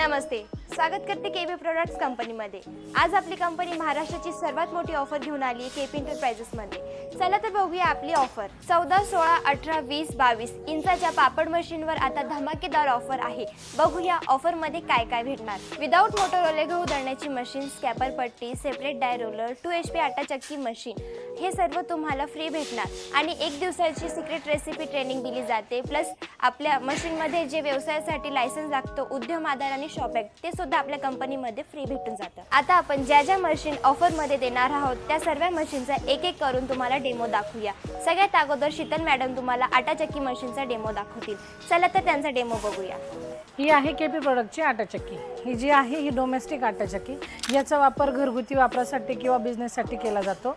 नमस्ते, स्वागत करते KP products कंपनीमध्ये। आज आपली कंपनी महाराष्ट्राची सर्वात मोठी ऑफर घेऊन आली आहे केपी एंटरप्राइजेसमध्ये। चला तर बघूया आपली ऑफर। 14, 16, 18, 20, 22 इंचाच्या पापड मशीनवर आता धमाकेदार ऑफर आहे। बघूया ऑफरमध्ये काय काय भेटणार। विदाउट मोटर ओले गहू दळण्याची मशीन, स्कॅपर पट्टी, सेपरेट डाय रोलर, 2 HP आटा चक्की मशीन, हे सर्व तुम्हाला फ्री भेटणार। आणि 1 दिवसाची सिक्रेट रेसिपी ट्रेनिंग दिली जाते। प्लस आपल्या मशीनमध्ये जे व्यवसायासाठी लायसन्स लागतो, उद्यम आधार आणि शॉप ॲक्ट, ते सुद्धा आपल्या कंपनीमध्ये फ्री भेटून जातं। आता आपण ज्या मशीन ऑफरमध्ये देणार आहोत त्या सर्व मशीनचा एक एक करून तुम्हाला डेमो दाखवूया। सगळ्यात अगोदर शीतल मॅडम तुम्हाला आटा चक्की मशीनचा डेमो दाखवतील। चला तर त्यांचा डेमो बघूया। ही आहे केपी प्रोडक्टची आटा चक्की। ही जी आहे ही डोमेस्टिक आटा चक्की। याचा वापर घरगुती वापरासाठी किंवा बिझनेससाठी केला जातो।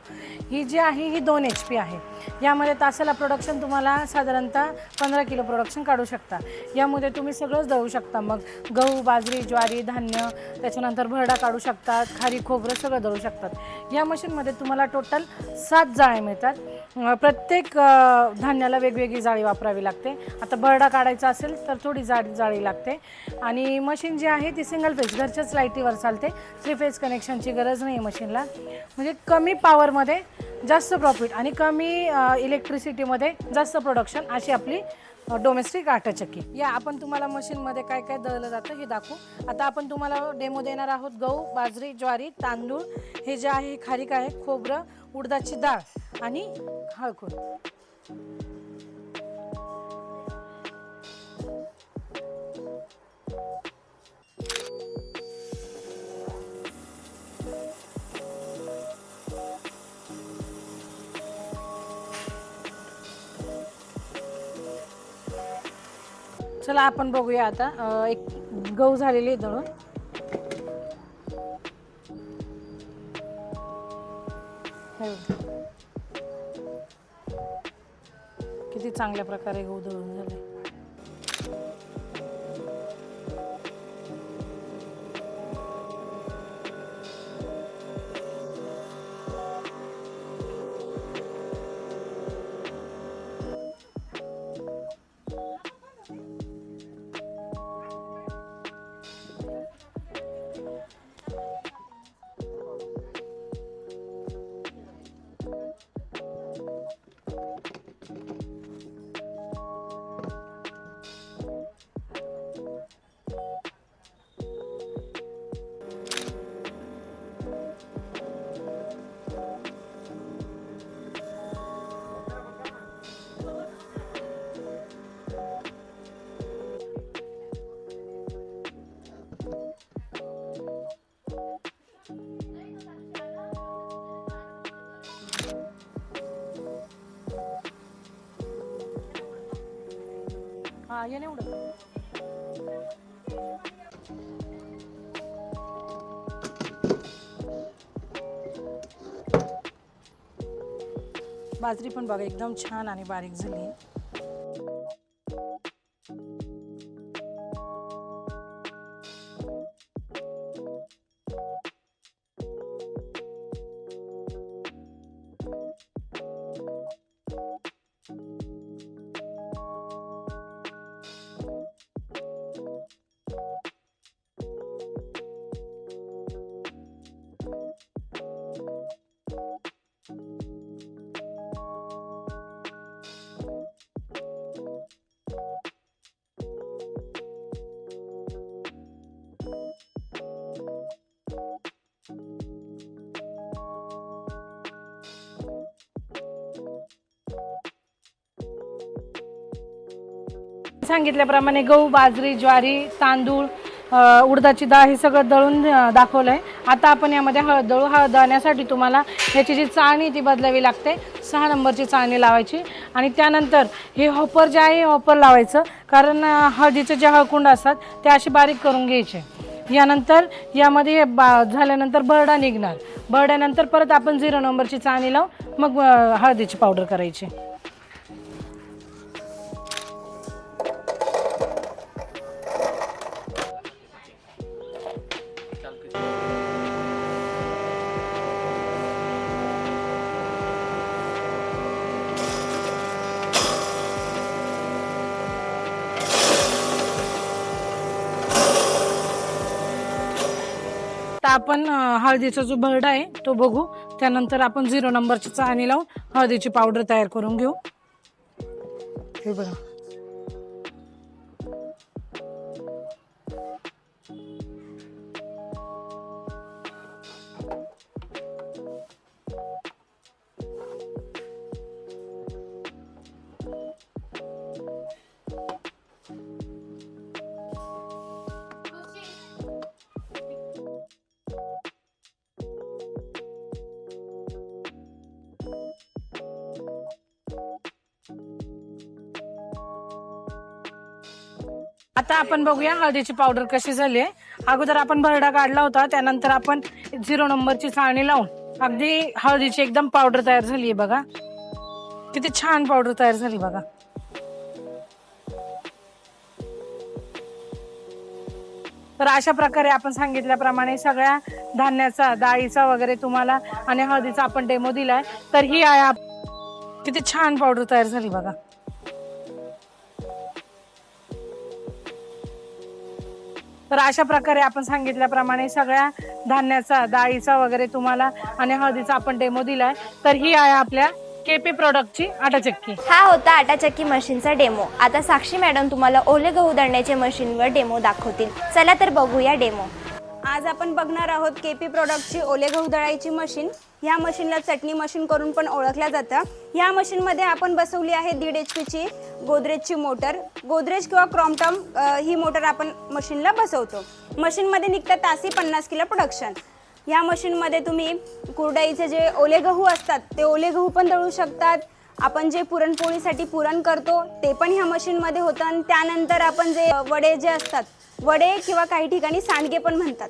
ही जी आहे ही 2 HP आहे। यामध्ये तासाला प्रोडक्शन तुम्हाला साधारणतः 15 किलो प्रोडक्शन काढू शकता। यामध्ये तुम्ही सगळंच दळू शकता, मग गहू, बाजरी, ज्वारी, धान्य, त्याच्यानंतर भरडा काढू शकतात, खारी, खोबरं सगळं दळू शकतात। या मशीनमध्ये तुम्हाला टोटल 7 जाळे मिळतात। प्रत्येक धान्याला वेगवेगळी जाळी वापरावी लागते। आता भरडा काढायचा असेल तर थोडी जाळी लागते। आणि मशीन जी आहे ती सिंगल फेज घरच्याच लाईटीवर चालते। 3 फेज कनेक्शनची गरज नाही आहे मशीनला। म्हणजे कमी पॉवरमध्ये जास्त प्रॉफिट आणि कमी इलेक्ट्रिसिटीमध्ये जास्त प्रोडक्शन, अशी आपली डोमेस्टिक आटा चक्की। या आपण तुम्हाला मशीनमध्ये काय काय दळलं जातं हे दाखवू। आता आपण तुम्हाला डेमो देणार आहोत गहू, बाजरी, ज्वारी, तांदूळ, हे जे आहे खारीक आहे, खोबरं, उडदाची डाळ आणि हळकुंड। चला आपण बघूया आता एक गहू झालेले दळून। किती चांगल्या प्रकारे गहू दळून झाले। हा ये एवढं बाजरी पण बघा एकदम छान आणि बारीक झाली। सांगितल्याप्रमाणे गहू, बाजरी, ज्वारी, तांदूळ, उडदाची डाळ हे सगळं दळून दाखवलंय। आता आपण यामध्ये हळद दळू। हळद दळण्यासाठी तुम्हाला याची जी चाळणी ती बदलावी लागते। 6 नंबरची चाळणी लावायची आणि त्यानंतर हे हॉपर जे आहे हॉपर लावायचं, कारण हळदीचे जे हळकुंड असतात ते असे बारीक करून घ्यायचे। यानंतर यामध्ये झाल्यानंतर भरडा निघणार। भरड्यानंतर परत आपण 0 नंबरची चाळणी लावू, मग हळदीची पावडर करायची। आता आपण हळदीचा जो भरडा आहे तो बघू, त्यानंतर आपण 0 नंबरची चाळणी लावून हळदीची पावडर तयार करून घेऊ। हे बघा, आता आपण बघूया हळदीची पावडर कशी झाली आहे। अगोदर आपण भरडा काढला होता, त्यानंतर आपण 0 नंबरची चाळणी लावून अगदी हळदीची एकदम पावडर तयार झाली आहे। बघा किती छान पावडर तयार झाली बघा। तर अशा प्रकारे आपण सांगितल्याप्रमाणे सगळ्या धान्याचा, डाळीचा वगैरे तुम्हाला आणि हळदीचा आपण डेमो दिलाय। तर ही आहे किती छान पावडर तयार झाली बघा। तर अशा प्रकारे आपण सांगितल्याप्रमाणे सगळ्या धान्याचा, डाळीचा वगैरे तुम्हाला आणि हळदीचा आपण डेमो दिलाय। तर ही आहे आपल्या केपी प्रोडक्टची आटा चक्की। हा होता आटा चक्की मशीनचा डेमो। आता साक्षी मॅडम तुम्हाला ओले गहू दळण्याचे मशीनवर डेमो दाखवतील। चला तर बघूया डेमो। आज आपण बघणार आहोत केपी प्रोडक्टची ओले गहू दळायची मशीन। ह्या मशीनला चटणी मशीन करून पण ओळखल्या जातं। ह्या मशीनमध्ये आपण बसवली आहे 1.5 HP गोदरेजची मोटर। गोदरेज किंवा क्रॉम्पटन ही मोटर आपण मशीनला बसवतो। मशीनमध्ये निघतं तासी 50 किलो प्रोडक्शन। ह्या मशीनमध्ये तुम्ही कुरडईचे जे ओले गहू असतात ते ओले गहू पण दळू शकतात। आपण जे पुरणपोळीसाठी पुरण करतो ते पण ह्या मशीनमध्ये होतं आणि त्यानंतर आपण जे वडे जे असतात, वडे किंवा काही ठिकाणी सांडगे पण म्हणतात,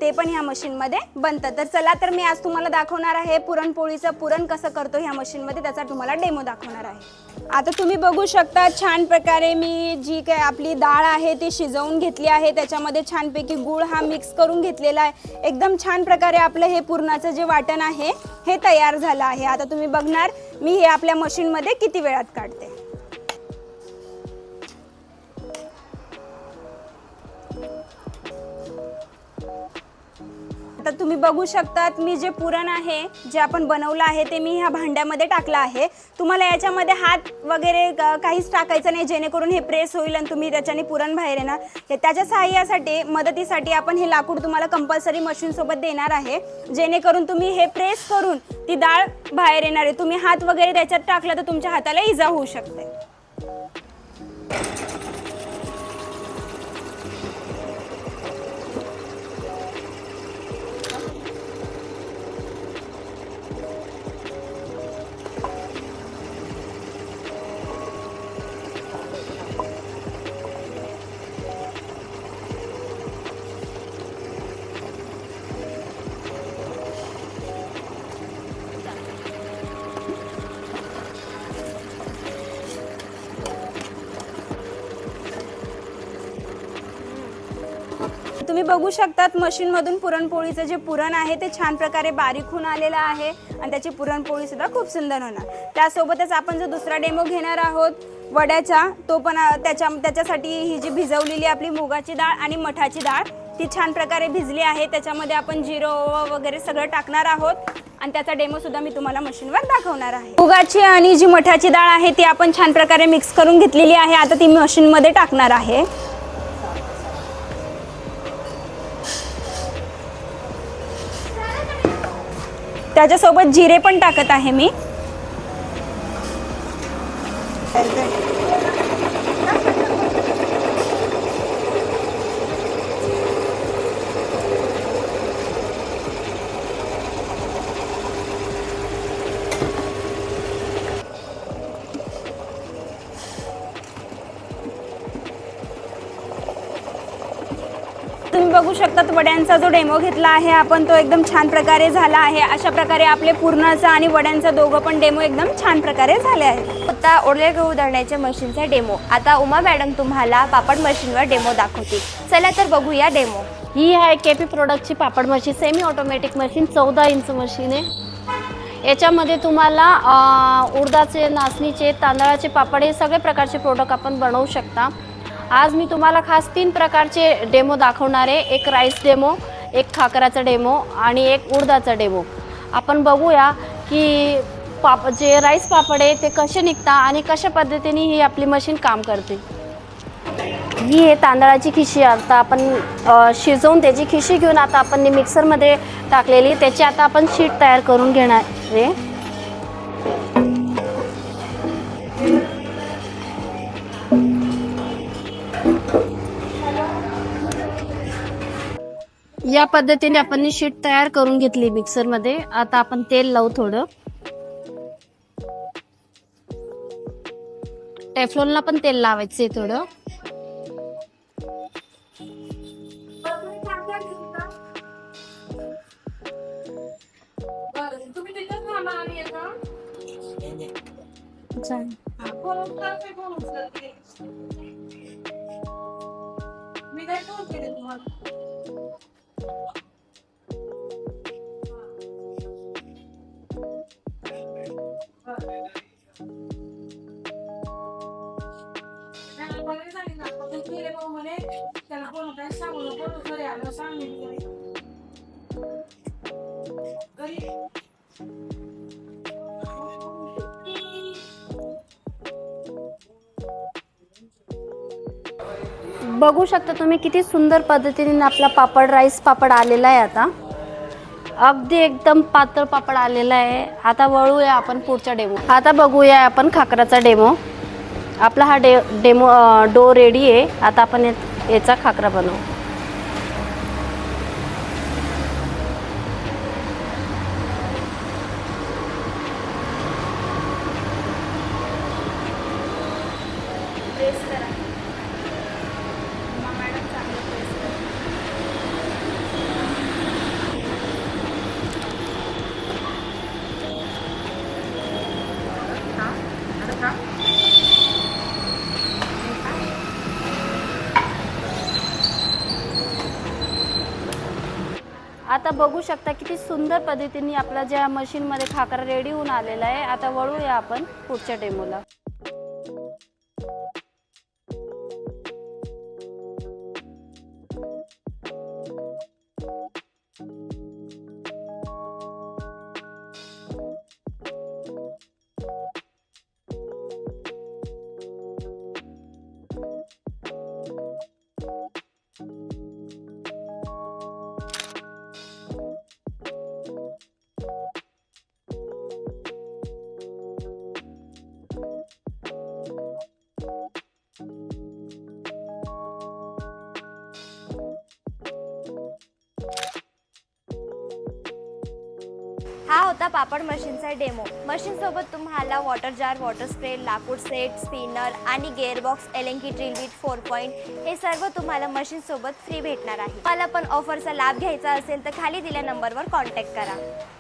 ते पण ह्या मशीनमध्ये बनतात। तर चला तर मी आज तुम्हाला दाखवणार आहे पुरणपोळीचं पुरण कसं करतो ह्या मशीनमध्ये, त्याचा तुम्हाला डेमो दाखवणार आहे। आता तुम्ही बघू शकता छान प्रकारे मी जी काय आपली डाळ आहे ती शिजवून घेतली आहे। त्याच्यामध्ये छानपैकी गूळ हा मिक्स करून घेतलेला आहे। एकदम छान प्रकारे आपलं हे पुरणाचं जे वाटण आहे हे तयार झालं आहे। आता तुम्ही बघणार मी हे आपल्या मशीनमध्ये किती वेळात काढते। आता तुम्ही बघू शकतात मी जे पुरण आहे जे आपण बनवलं आहे ते मी ह्या भांड्यामध्ये टाकलं आहे। तुम्हाला याच्यामध्ये हात वगैरे काहीच टाकायचं नाही, जेणेकरून हे प्रेस होईल आणि तुम्ही त्याच्याने पुरण बाहेर येणार। त्याच्या सहाय्यासाठी मदतीसाठी आपण हे लाकूड तुम्हाला कंपल्सरी मशीनसोबत देणार आहे, जेणेकरून तुम्ही हे प्रेस करून ती डाळ बाहेर येणार आहे। तुम्ही हात वगैरे त्याच्यात टाकला तर तुमच्या हाताला इजा होऊ शकते। तुम्ही बघू शकतात मशीनमधून पुरणपोळीचं जे पुरण आहे ते छान प्रकारे बारीक होऊन आलेलं आहे आणि त्याची पुरणपोळी सुद्धा खूप सुंदर होणार। त्यासोबतच आपण जो दुसरा डेमो घेणार आहोत वड्याचा, तो पण त्याच्यासाठी ही जी भिजवलेली आपली मुगाची डाळ आणि मठाची डाळ ती छान प्रकारे भिजली आहे। त्याच्यामध्ये आपण जिरं, ओवा वगैरे सगळं टाकणार आहोत आणि त्याचा डेमो सुद्धा मी तुम्हाला मशीनवर दाखवणार आहे। मुगाची आणि जी मठाची डाळ आहे ती आपण छान प्रकारे मिक्स करून घेतलेली आहे। आता ती मशीनमध्ये टाकणार आहे। त्याच्यासोबत जिरे पण टाकत आहे मी। तुम्ही बघू शकतात वड्यांचा जो डेमो घेतला आहे आपण तो एकदम छान प्रकारे झाला आहे। अशा प्रकारे आपले पुरणाचा आणि वड्यांचा दोघं पण डेमो एकदम छान प्रकारे झाले आहेत। आता ओले गहू दळण्याच्या मशीनचा डेमो। आता उमा मॅडम तुम्हाला पापड मशीनवर डेमो दाखवतील। चला तर बघूया डेमो। ही आहे केपी प्रोडक्टची पापड machine, semi automatic machine, 14 inch machine आहे। याच्यामध्ये तुम्हाला उडदाचे, नाचणीचे, तांदळाचे पापड हे सगळे प्रकारचे प्रोडक्ट आपण बनवू शकता। आज मी तुम्हाला खास 3 प्रकारचे डेमो दाखवणार आहे। एक राईस डेमो, एक खाकराचा डेमो आणि एक उडदाचा डेमो. आपण बघूया की जे राईस पापड आहे ते कसे निघतात आणि कशा पद्धतीने ही आपली मशीन काम करते. ही आहे तांदळाची खिशी. आता आपण शिजवून त्याची खिशी घेऊन आता आपण मिक्सरमध्ये टाकलेली त्याची आता आपण शीट तयार करून घेणार आहे. या पद्धतीने आपण शीट तयार करून घेतली मिक्सरमध्ये. आता आपण तेल लावू थोडं. टेफ्लॉनला पण तेल लावायचंय थोडं. बघू शकता तुम्ही किती सुंदर पद्धतीने आपला पापड राईस पापड आलेला आहे. आता अगदी एकदम पातळ पापड आलेला आहे. आता वळूया आपण पुढच्या डेमो. आता बघूया आपण खाकराचा डेमो. आपला हा डेमो डो रेडी आहे. आता आपण याचा खाकरा बनवू. आता बघू शकता किती सुंदर पद्धतीने आपला ज्या मशीनमध्ये खाकरा रेडी होऊन आलेला आहे. आता वळूया आपण पुढच्या डेमोला. हा होता पापड मशीनचा डेमो. मशीन सोबत तुम्हाला वॉटर जार, वॉटर स्प्रे, लाकूड सेट, स्पिनर आणि गेअरबॉक्स, एलेंकी ड्रिल बीट 4 पॉइंट हे सर्व तुम्हाला मशीन सोबत फ्री भेटणार आहे. तुम्हाला पण ऑफरचा लाभ घ्यायचा असेल तर खाली दिलेल्या नंबरवर कॉन्टॅक्ट करा.